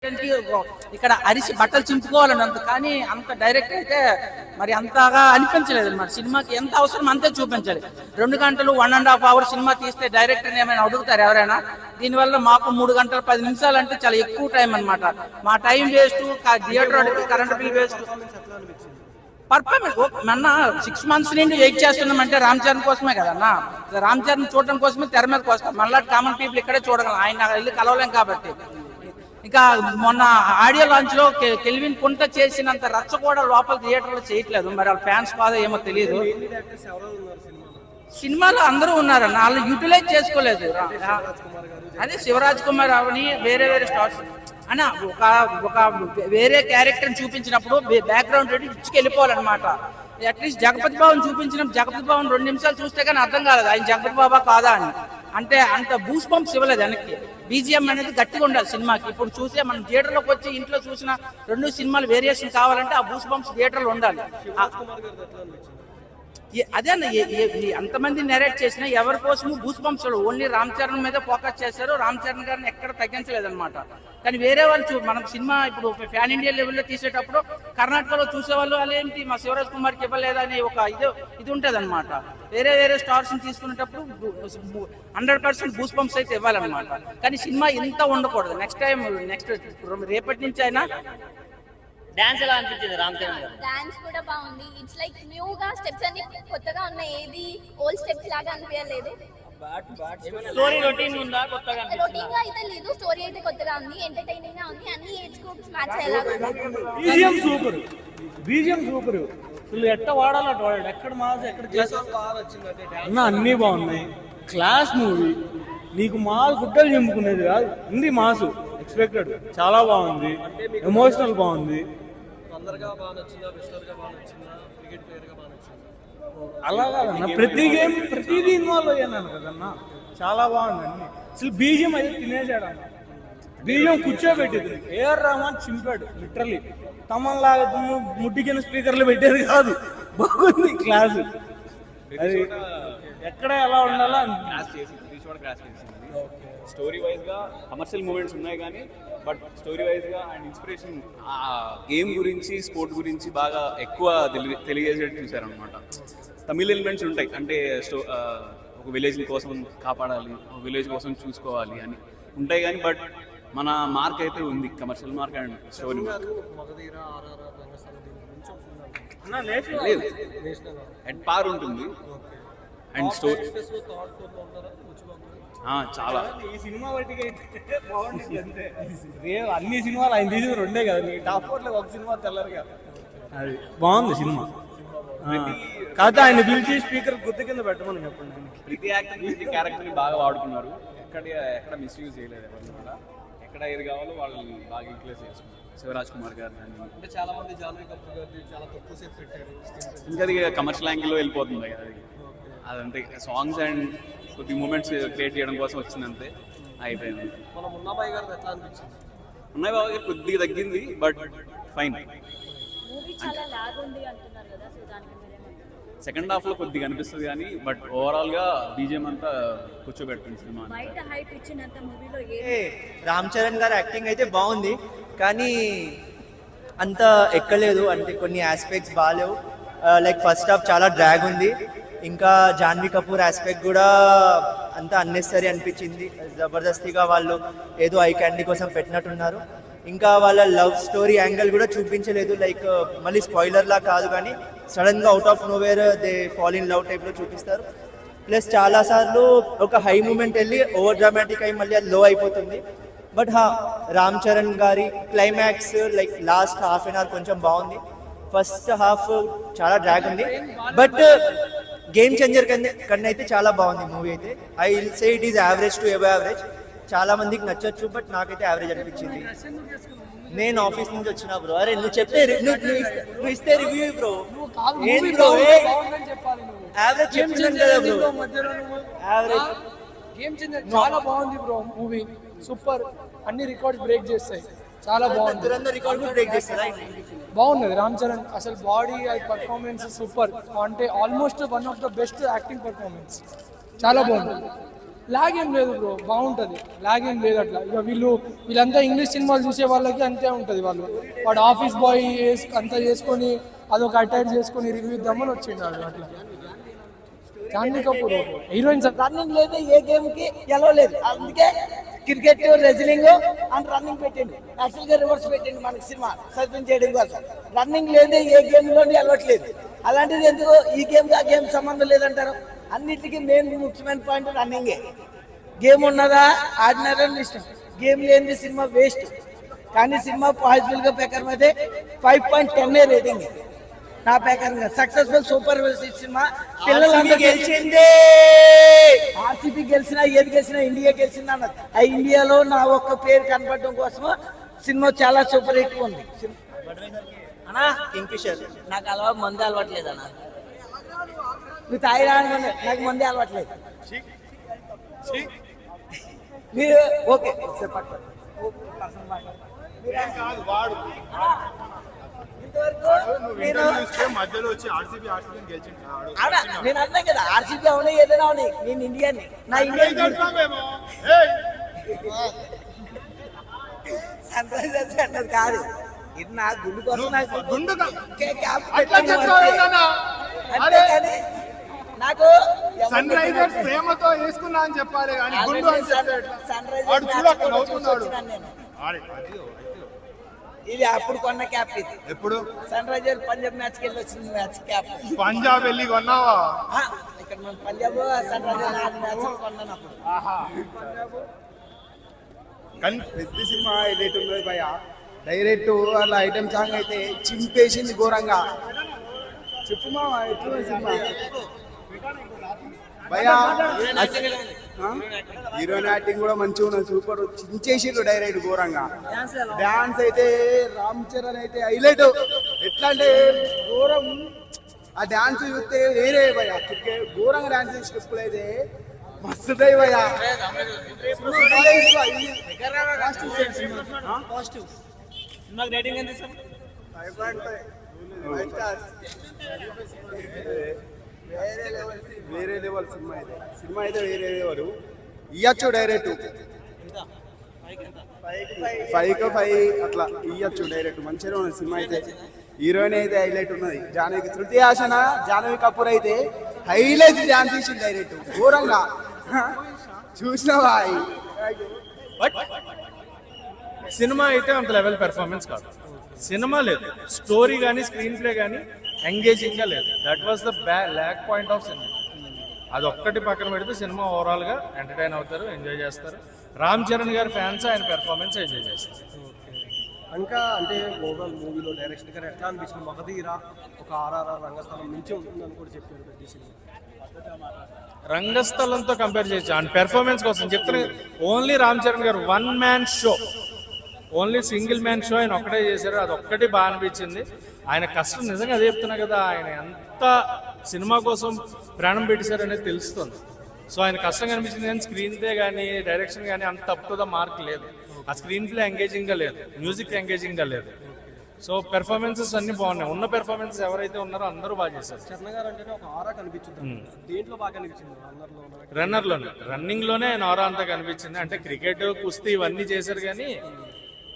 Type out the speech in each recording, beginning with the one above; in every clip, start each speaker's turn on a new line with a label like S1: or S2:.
S1: చూసేటానికి ఇక్కడ అరిసి బట్టలు చింపుకోవాలని అంత, కానీ అంత డైరెక్ట్ అయితే మరి అంతగా అనిపించలేదు అనమాట. సినిమాకి ఎంత అవసరం అంతే చూపించాలి. 2 గంటలు 1.5 hour సినిమా తీస్తే డైరెక్టర్ ఏమైనా అడుగుతారు ఎవరైనా? దీనివల్ల మాకు 3 గంటలు 10 నిమిషాలు అంటే చాలా ఎక్కువ టైం అనమాట. మా time waste, theatre current bill waste. Performance అన్న 6 months నుండి వెయిట్ చేస్తున్నాం అంటే రామ్ చరణ్ కోసమే కదన్న. రామ్ చరణ్ చూడడం కోసమే తెర మీదకి వస్తాం. మళ్ళీ కామన్ పీపుల్ ఇక్కడే చూడగలం, ఆయన వెళ్ళి కలవలేం కాబట్టి. ఇంకా మొన్న ఆడియో లాంచ్ లో కెల్విన్ కుంట చేసినంత రచ్చ కూడా లోపల థియేటర్ లో చేయట్లేదు. మరి వాళ్ళ ఫ్యాన్స్ కాదో ఏమో తెలియదు. సినిమాలో అందరూ ఉన్నారన్న, వాళ్ళు యూటిలైజ్ చేసుకోలేదు. అదే శివరాజ్ కుమార్ అవని వేరే వేరే స్టార్స్ అన్న ఒక వేరే క్యారెక్టర్ చూపించినప్పుడు బ్యాక్గ్రౌండ్ రెడీ ఇచ్చుకు వెళ్ళిపోవాలన్నమాట. అట్లీస్ట్ జగపతి బాబుని చూపించినప్పుడు జగపతి బాబుని 2 నిమిషాలు చూస్తే కానీ అర్థం కాలేదు ఆయన జగపతి బాబా కాదా అని. అంటే అంత బూస్ పంప్స్ ఇవ్వలేదు వెనక్కి. బీజిఎం అనేది గట్టిగా ఉండాలి సినిమాకి. ఇప్పుడు చూసే మనం థియేటర్లోకి వచ్చి ఇంట్లో చూసిన 2 సినిమాలు వేరియేషన్ కావాలంటే ఆ బూస్ పంప్స్ థియేటర్లో ఉండాలి. అదే అన్న, అంతమంది నెరేట్ చేసినా ఎవరి కోసము బూస్ పంప్స్ ఓన్లీ రామ్ చరణ్ మీద ఫోకస్ చేశారు. రామ్ చరణ్ గారిని ఎక్కడ తగ్గించలేదన్నమాట. కానీ వేరే వాళ్ళు మనం సినిమా ఇప్పుడు ఫ్యాన్ ఇండియా లెవెల్లో తీసేటప్పుడు కర్ణాటకలో చూసేవాళ్ళు వాళ్ళేంటి మా శివరాజ్ కుమార్కి ఇవ్వలేదా అని ఒక ఇది ఉంటుంది అనమాట. వేరే వేరే స్టార్స్ ని తీసుకునేటప్పుడు 100% బూస్ పంప్స్ అయితే ఇవ్వాలన్నమాట. కానీ సినిమా ఇంత ఉండకూడదు. నెక్స్ట్ రేపటి నుంచి అయినా
S2: డాన్స్ ఎలా అనిపించింది రామ్ చరణ్ గారు?
S3: డాన్స్ కూడా బాగుంది. ఇట్స్ లైక్ న్యూ గా స్టెప్స్ అన్ని కొత్తగా ఉన్నాయి. ఏది ఓల్డ్ స్టెప్స్ లాగా అనిపించలేదు.
S2: స్టోరీ రొటీన్ ఉందా? కొత్తగా
S3: రొటీన్ గా అయితే లేదు. స్టోరీ అయితే కొత్తగా ఉంది, ఎంటర్టైనింగ్ గా ఉంది. అన్ని ఏజ్ గ్రూప్స్ మ్యాచ్ అయ్యేలాగా ఉంది.
S4: BGM super. అసలు ఎట్ట వాడాలి అటు వాడాడు. ఎక్కడ మాస్ ఎక్కడ అన్న అన్నీ బాగున్నాయి. Class movie. నీకు మాస్ గుడ్డలు చెంపుకునేది కాదు, ఉంది మాసు. ఎక్స్పెక్టెడ్ చాలా బాగుంది. ఎమోషనల్ బాగుంది. అలా కాదన్న, ప్రతి గేమ్ ప్రతిదీ ఇన్వాల్వ్ అయ్యాను కదన్నా. చాలా బాగుంది అన్ని. అసలు బీజియం అయితే తినేసాడు అన్న. బీజియం కూర్చోబెట్టేది. ఏఆర్ రెహమాన్ చింపాడు లిటరలీ. తమన్ లాగా ముడ్డి కింద స్పీకర్లు పెట్టేది కాదు. బాగుంది క్లాస్. అది ఎక్కడ ఎలా ఉండాలో
S5: స్టోరీ వైజ్ గా కమర్షియల్ మూమెంట్స్ ఉన్నాయి కానీ బట్ స్టోరీ వైజ్ గా అండ్ ఇన్స్పిరేషన్ ఆ గేమ్ గురించి స్పోర్ట్ గురించి బాగా ఎక్కువ తెలియజేసేట్టు చూసారనమాట. తమిళ ఎలిమెంట్స్ ఉంటాయి అంటే ఒక విలేజ్ కోసం కాపాడాలి, ఒక విలేజ్ కోసం చూసుకోవాలి అని ఉంటాయి కానీ బట్ మన మార్క్ అయితే ఉంది, commercial mark and story mark. లేదు అట్ పార్ ఉంటుంది అండ్ స్టోరీ చాలా.
S4: ఈ సినిమా బట్టికి అయితే బాగుంటుంది అంతే. అన్ని సినిమాలు ఆయన తీసి 2 కదా, నీ టాప్ 4లో ఒక సినిమా తెల్లరుగా. అది బాగుంది సినిమా. కాకపోతే ఆయన పిలిచి స్పీకర్ గుర్తు కింద పెట్టమని చెప్పండి.
S5: ప్రతి యాక్టర్ ప్రతి క్యారెక్టర్ని బాగా వాడుకున్నారు. ఎక్కడ మిస్యూజ్ చేయలేదు ఎవరిని కూడా. ఎక్కడ ఏది కావాలో వాళ్ళని బాగా యూటిలైజ్ చేసుకున్నారు. శివరాజ్ కుమార్ గారు అంటే చాలా మంది జాన్వీ కపూర్ గారిని చాలా తక్కువ సేపు పెట్టారు. ఇంకా అది కమర్షియల్ యాంగిల్లో వెళ్ళిపోతుంది అది. అదంతే సాంగ్స్ అండ్ కొద్ది మూమెంట్స్ క్రియేట్ చేయడం కోసం వచ్చిందంతే, అయిపోయింది.
S6: మనం మున్నాబాయి గారు ఎట్లా అనిపించింది?
S5: మున్నాబాయి బాబు గారు కొద్దిగా తగ్గింది బట్ ఫైన్. సెకండ్ హాఫ్ లో కొద్దిగా అనిపిస్తుంది కానీ బట్ ఓవరాల్ గా బీజిఎం అంతా కూర్చోబెట్టింది సినిమా.
S7: రామ్ చరణ్ గారి యాక్టింగ్ అయితే బాగుంది కానీ అంత ఎక్కలేదు. అంటే కొన్ని ఆస్పెక్ట్స్ బాగాలేవు. లైక్ ఫస్ట్ హాఫ్ చాలా డ్రాగ్ ఉంది. ఇంకా జాన్వీ కపూర్ ఆస్పెక్ట్ కూడా అంతా అన్నెసరీ అనిపించింది. జబర్దస్తిగా వాళ్ళు ఏదో ఐ క్యాండీ కోసం పెట్టినట్టున్నారు. ఇంకా వాళ్ళ లవ్ స్టోరీ యాంగిల్ కూడా చూపించలేదు. లైక్ మళ్ళీ స్పాయిలర్లా కాదు కానీ సడన్గా out of nowhere they fall in love టైప్లో చూపిస్తారు. ప్లస్ చాలాసార్లు ఒక హై మూమెంట్ వెళ్ళి ఓవర్ డ్రామాటిక్ అయి మళ్ళీ అది లో అయిపోతుంది. బట్ రామ్ చరణ్ గారి క్లైమాక్స్ లైక్ లాస్ట్ ½ కొంచెం బాగుంది. ఫస్ట్ హాఫ్ చాలా డ్రాగ్ ఉంది బట్ గేమ్ చేంజర్ కన్నా అయితే చాలా బాగుంది మూవీ అయితే. I will say it is average to above average. చాలా మందికి నచ్చొచ్చు బట్ నాకైతే యావరేజ్ అనిపించింది. నేను ఆఫీస్ నుంచి వచ్చిన బ్రో. అరే నువ్వు చెప్తే నువ్వు ఇస్తే రివ్యూ బ్రో. ఏంటి బ్రో యావరేజ్ చెప్తున్నాను కదా బ్రో. యావరేజ్
S6: గేమ్ చేంజర్ చాలా బాగుంది బ్రో. Movie super. అన్ని రికార్డ్స్ బ్రేక్ చేస్తాయి. చాలా బాగుంది.
S7: దురంధర్ రికార్డ్ కూడా బ్రేక్ చేస్తారా?
S6: బాగున్నది. రామ్ చరణ్ అసలు బాడీ పర్ఫార్మెన్స్ సూపర్. అంటే almost one of the best acting performance. చాలా బాగుంది. లాగ్ ఏం లేదు బ్రో, బాగుంటుంది. లాగ్ ఏం లేదు అట్లా. ఇక వీళ్ళంతా ఇంగ్లీష్ సినిమాలు చూసే వాళ్ళకి అంతే ఉంటుంది. వాడు ఆఫీస్ బాయ్ అంతా చేసుకొని అదొక అటైర్ చేసుకొని రివ్యూ ఇద్దామని వచ్చిండు అట్లా. జాన్వీ కపూర్ హీరోయిన్స్
S8: రన్నింగ్ లేదు, ఏ గేమ్ కి గెలవలేదు. అందుకే క్రికెట్, రెజ్లింగ్ అండ్ రన్నింగ్ పెట్టిండు. యాక్చువల్ గా రివర్స్ పెట్టిండు మనకి సినిమా సస్పెండ్ చేయడం కోసం. రన్నింగ్ లేదు, ఏ గేమ్ లోని గెలవట్లేదు. అలాంటిది ఎందుకు ఈ గేమ్ ఆ గేమ్ సంబంధం లేదంటారు? అన్నిటికీ మెయిన్ ముఖ్యమైన పాయింట్ రన్నింగే. గేమ్ ఉన్నదా ఆడినారా ఇష్టం, గేమ్ లేనిది సినిమా వేస్ట్. కానీ సినిమా పాజిటివ్ గా ప్రకారం అయితే 5.10 రేటింగ్ నా ప్రకారంగా. Successful super cinema. పిల్లలందరూ గెలిచింది, ఆర్సీబీ గెలిచినా ఏది గెలిచినా ఇండియా గెలిచింది అన్నది. ఆ ఇండియాలో నా ఒక్క పేరు కనపడడం కోసం సినిమా చాలా సూపర్ హిట్ ఉంది.
S7: అన్నా కింగ్ఫిషర్
S8: నాకు అలవాటు మంది అలవాట్లేదు అన్న. నువ్వు తాగినా నాకు మంది అలవాట్లేదు. మీరు ఓకే నేను అన్నా కదా ఆర్సీబీ అవునా ఏదైనా అవునా, నేను ఇండియాని. నా ఇండియా సన్ రైజర్స్ అన్నది కాదు, ఇది నా గుండు కోసం. అంతేకాని నాకు
S4: సన్ రైజర్స్ ప్రేమతో వేసుకున్నా అని చెప్పాలి.
S8: సన్ రైజర్స్ ఇది అప్పుడు కొన్న క్యాప్. ఇది
S4: ఎప్పుడు
S8: సన్ రైజర్ పంజాబ్ మ్యాచ్ కి వెళ్ళి వచ్చింది మ్యాచ్ క్యాప్.
S4: పంజాబ్ వెళ్ళి కొన్నావా?
S8: ఇక్కడ మన పంజాబ్ సన్ రైజర్ మ్యాచ్ కొన్నాను అప్పుడు.
S9: కానీ పెద్ద సినిమా హైలైట్ ఉన్నది భయ. డైరెక్ట్ వాళ్ళ ఐటమ్ సాంగ్ అయితే చింపేసింది ఘోరంగా. చెప్పు మా ఎట్లున్న సినిమా భయ. హీరోయిన్ యాక్టింగ్ కూడా మంచిగా ఉన్నది, సూపర్. చించేసిండ్రు డైరెక్ట్ ఘోరంగా. డాన్స్ అయితే రామ్ చరణ్ అయితే హైలైట్. ఎట్లా అంటే ఘోరం. ఆ డాన్స్ చూస్తే వేరే భయ. ఘోరంగా డాన్స్ చేసేటప్పుడు అయితే మస్తు భయ. వేరే లెవెల్ సినిమా అయితే. సినిమా అయితే వేరే లెవెల్. ఇయ్యచ్చు డైరెక్ట్ 5 అట్లా ఇయ్యచ్చు డైరెక్ట్. మంచిగా ఉన్నది సినిమా అయితే. హీరోయిన్ అయితే హైలైట్ ఉన్నది. శృతి హాసన్, జాహ్నవి కపూర్ అయితే హైలైట్ డాన్స్ చేసింది డైరెక్ట్ ఘోరంగా. చూసినావా?
S10: సినిమా అయితే అంత లెవెల్ పెర్ఫార్మెన్స్ కాదు. సినిమా లేదు, స్టోరీ కానీ స్క్రీన్ ప్లే కానీ ఎంగేజింగ్గా లేదు. That was the lack point of cinema. అది ఒక్కటి పక్కన పెడితే సినిమా ఓవరాల్గా ఎంటర్టైన్ అవుతారు, ఎంజాయ్ చేస్తారు. రామ్ చరణ్ గారి ఫ్యాన్స్ ఆయన పెర్ఫార్మెన్స్ ఎంజాయ్ చేస్తారు.
S9: ఇంకా అంటే ఓవరాల్ మూవీలో డైరెక్షన్ గారు ఎట్లా అనిపించింది? మగధీర ఒక ఆర్ఆర్ఆర్ రంగస్థలం మించి ఉంటుందని కూడా చెప్పారు పెద్ద సినిమా.
S10: రంగస్థలంతో కంపేర్ చేయొచ్చు. ఆయన పెర్ఫార్మెన్స్ కోసం చెప్తున్నా. ఓన్లీ రామ్ చరణ్ గారు one man show, only single man show ఆయన ఒక్కటే చేశారు. అది ఒక్కటి బాగా అనిపించింది. ఆయన కష్టం నిజంగా అదే చెప్తున్నా కదా, ఆయన ఎంత సినిమా కోసం ప్రాణం పెట్టేశారు అనేది తెలుస్తుంది. సో ఆయన కష్టం కనిపించింది. కానీ స్క్రీన్ ప్లే కానీ డైరెక్షన్ కానీ అంత తప్పుదా మార్క్ లేదు. ఆ స్క్రీన్ ప్లే ఎంగేజింగ్గా లేదు, మ్యూజిక్ ఎంగేజింగ్గా లేదు. సో పెర్ఫార్మెన్సెస్ అన్ని బాగున్నాయి. ఉన్న పెర్ఫార్మెన్సెస్ ఎవరైతే ఉన్నారో అందరూ బాగా చేశారు.
S9: చరణ్ గారు అంటేనే ఒక ఆరా కనిపించింది. దేంట్లో బాగా కనిపించింది?
S10: రన్నర్లోనే, రన్నింగ్లోనే ఆయన ఆరా అంతా కనిపించింది. అంటే క్రికెట్, కుస్తీ ఇవన్నీ చేశారు కానీ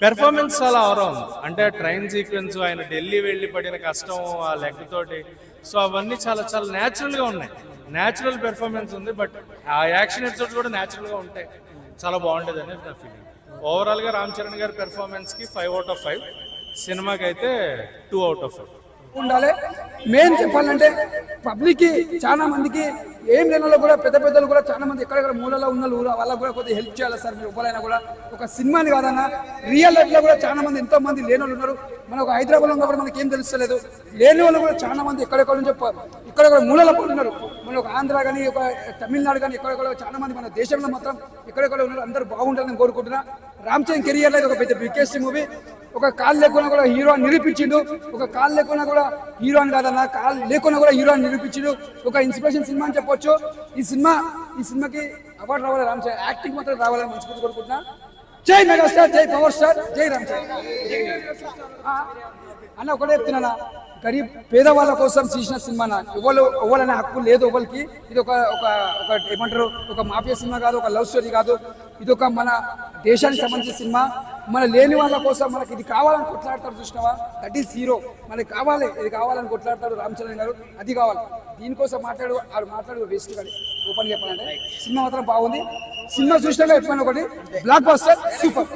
S10: పెర్ఫార్మెన్స్ చాలా ఆరా ఉంది. అంటే ట్రైన్ సీక్వెన్స్, ఆయన ఢిల్లీ వెళ్ళి పడిన కష్టం ఆ లెగ్ తోటి, సో అవన్నీ చాలా చాలా న్యాచురల్గా ఉన్నాయి. న్యాచురల్ పెర్ఫార్మెన్స్ ఉంది. బట్ ఆ యాక్షన్ ఎపిసోడ్స్ కూడా న్యాచురల్గా ఉంటాయి. చాలా బాగుంటుంది అనేది నా ఫీలింగ్. ఓవరాల్గా రామ్ చరణ్ గారి పెర్ఫార్మెన్స్కి 5/5, సినిమాకి అయితే 2/5
S6: ఉండాలి. మెయిన్ చెప్పాలంటే పబ్లిక్కి చాలా మందికి ఏం లేనలో కూడా పెద్ద పెద్దలు కూడా చాలా మంది ఎక్కడెక్కడ మూలలో ఉన్న వాళ్ళకు కూడా కొద్దిగా హెల్ప్ చేయాలి సార్. మీరు ఎవరైనా కూడా ఒక సినిమాని కాదన్నా రియల్ లైఫ్లో కూడా చాలా మంది ఎంతో మంది లేని వాళ్ళు ఉన్నారు. మన ఒక హైదరాబాద్లో ఉన్నప్పుడు మనకి ఏం తెలుస్తలేదు. లేని వాళ్ళు కూడా చాలా మంది ఎక్కడెక్కడ నుంచి ఇక్కడ కూడా మూలలో ఉన్నారు. మన ఒక ఆంధ్ర కానీ ఒక తమిళనాడు కానీ ఎక్కడెక్కడ చాలా మంది మన దేశంలో మాత్రం ఎక్కడెక్కడ ఉన్నారు. అందరూ బాగుంటారని కోరుకుంటున్నా. రామ్ చరణ్ కెరియర్లో ఇది ఒక పెద్ద బిగ్గెస్ట్ మూవీ. ఒక కాలు లేకుండా కూడా హీరో అని నిరూపించిండు. ఒక కాలు లేకుండా కూడా హీరో అని కాదన్నా, కాలు లేకుండా కూడా హీరో అని నిరూపించిండు. ఒక ఇన్స్పిరేషన్ సినిమా అని చెప్పొచ్చు. ఈ సినిమాకి అవార్డు రావాలి. రామ్ చరణ్ యాక్టింగ్ మాత్రం రావాలని మనస్ఫూర్తి కోరుకుంటున్నా. జై మెగాస్టార్, జై పవర్ స్టార్, జై రామ్ చరణ్ అన్న. ఒకటే చెప్తున్నా, గరీబ్ పేదవాళ్ళ కోసం తీసిన సినిమా ఎవరనే హక్కు లేదు ఎవరికి. ఇది ఒక ఒక ఒక ఏమంటారు, ఒక మాఫియా సినిమా కాదు, ఒక లవ్ స్టోరీ కాదు. ఇది ఒక మన దేశానికి సంబంధించిన సినిమా. మన లేని వాళ్ళ కోసం మనకి ఇది కావాలని కొట్లాడతారు చూసినావా, దట్ ఈస్ హీరో. మనకి కావాలి, ఇది కావాలని కొట్లాడతాడు రామ్ చరణ్ గారు, అది కావాలి. దీనికోసం మాట్లాడు వేస్ట్ కానీ ఓపెన్ చెప్పాలంటే సినిమా మాత్రం బాగుంది. సినిమా చూసినాక చెప్పాను ఒకటి, బ్లాక్ బస్టర్ సూపర్.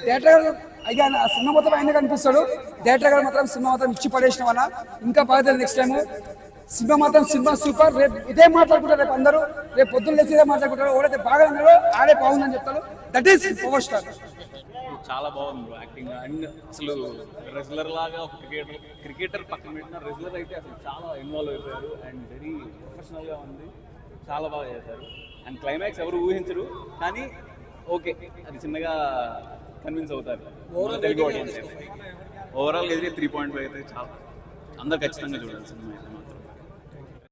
S6: డైరెక్టర్ అయ్యా ఆ సినిమా మొత్తం ఆయన కనిపిస్తాడు. డైరెక్టర్ గారు మాత్రం సినిమా మాత్రం ఇచ్చి పడేసిన వల్ల ఇంకా బాగా నెక్స్ట్ టైం సినిమా మాత్రం సినిమా సూపర్. రేపు ఇదే మాట్లాడుకుంటారు, రేపు అందరూ రేపు పొద్దున్న లేసి ఇదే మాట్లాడుకుంటారు. ఎవరైతే బాగా ఉన్నారో ఆడే బాగుందని చెప్తారు. That is power star.
S5: చాలా బాగుంది బ్రో యాక్టింగ్. అండ్ అసలు రెగ్యులర్ లాగా ఒక క్రికెటర్ పక్కన పెట్టిన రెగ్యులర్ అయితే అసలు చాలా ఇన్వాల్వ్ అయిపోయారు. అండ్ వెరీ ప్రొఫెషనల్గా ఉంది, చాలా బాగా చేశారు. అండ్ క్లైమాక్స్ ఎవరు ఊహించరు, కానీ ఓకే అది చిన్నగా కన్విన్స్ అవుతారు తెలుగు ఆడియన్స్. ఓవరాల్ అయితే 3.5 అయితే చాలా అందరు ఖచ్చితంగా చూడాలి సినిమా అయితే.